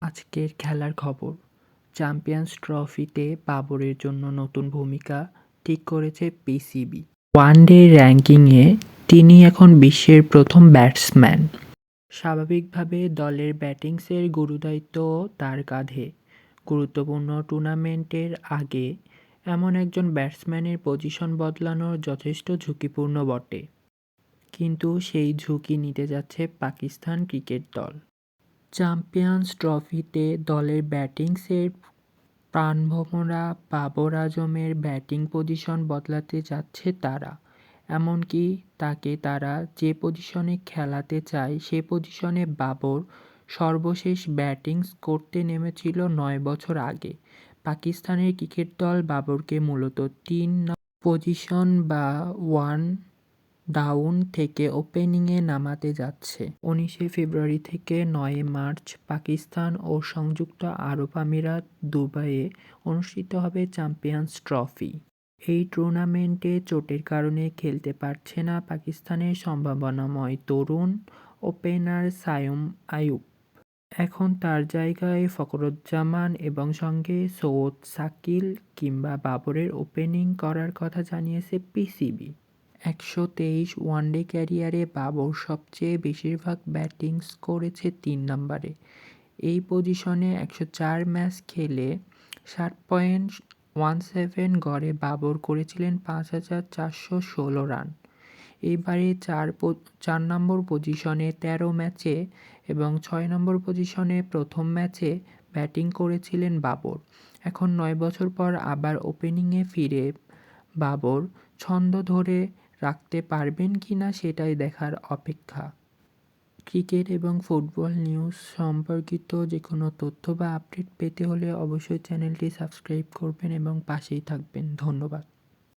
আজকের খেলার খবর। চ্যাম্পিয়ন্স ট্রফিতে বাবরের জন্য নতুন ভূমিকা ঠিক করেছে পিসিবি। ওয়ানডে র্যাঙ্কিংয়ে তিনি এখন বিশ্বের প্রথম ব্যাটসম্যান। স্বাভাবিকভাবে দলের ব্যাটিংসের গুরুদায়িত্বও তার কাঁধে। গুরুত্বপূর্ণ টুর্নামেন্টের আগে এমন একজন ব্যাটসম্যানের পজিশন বদলানো যথেষ্ট ঝুঁকিপূর্ণ বটে। কিন্তু সেই ঝুঁকি নিতে যাচ্ছে পাকিস্তান ক্রিকেট দল। চ্যাম্পিয়ন্স ট্রফিতে দলের ব্যাটিংসের প্রাণভোমরা বাবর আজমের ব্যাটিং পজিশন বদলাতে যাচ্ছে তারা। এমনকি তাকে তারা যে পজিশনে খেলাতে চায় সে পজিশনে বাবর সর্বশেষ ব্যাটিং করতে নেমেছিল ৯ বছর আগে। পাকিস্তানের ক্রিকেট দল বাবরকে মূলত ৩ পজিশন বা ওয়ান ডাউন থেকে ওপেনিংয়ে নামাতে যাচ্ছে। ১৯ ফেব্রুয়ারি থেকে ৯ মার্চ পাকিস্তান ও সংযুক্ত আরব আমিরাত দুবাইয়ে অনুষ্ঠিত হবে চ্যাম্পিয়ন্স ট্রফি। এই টুর্নামেন্টে চোটের কারণে খেলতে পারছে না পাকিস্তানের সম্ভাবনাময় তরুণ ওপেনার সাইম আইয়ুব। এখন তার জায়গায় ফখরুজ্জামান এবং সঙ্গে সৌদ শাকিল কিংবা বাবরের ওপেনিং করার কথা জানিয়েছে পিসিবি। ১২৩ ওয়ানডে ক্যারিয়ারে বাবর সবচেয়ে বেশিরভাগ ব্যাটিংস করেছে ৩ নম্বরে। এই পজিশনে ১০৪ ম্যাচ খেলে ৭.17 গড়ে বাবর করেছিলেন ৫,৪১৬ রান। এবারে ৪ নম্বর পজিশনে ১৩ ম্যাচে এবং ৬ নম্বর পজিশনে প্রথম ম্যাচে ব্যাটিং করেছিলেন বাবর। এখন ৯ বছর পর আবার ওপেনিংয়ে ফিরে বাবর ছন্দ ধরে রাখতে পারবেন কিনা সেটাই দেখার অপেক্ষা। ক্রিকেট এবং ফুটবল নিউজ সম্পর্কিত যে কোনো তথ্য বা আপডেট পেতে হলে অবশ্যই চ্যানেলটি সাবস্ক্রাইব করবেন এবং পাশেই থাকবেন। ধন্যবাদ।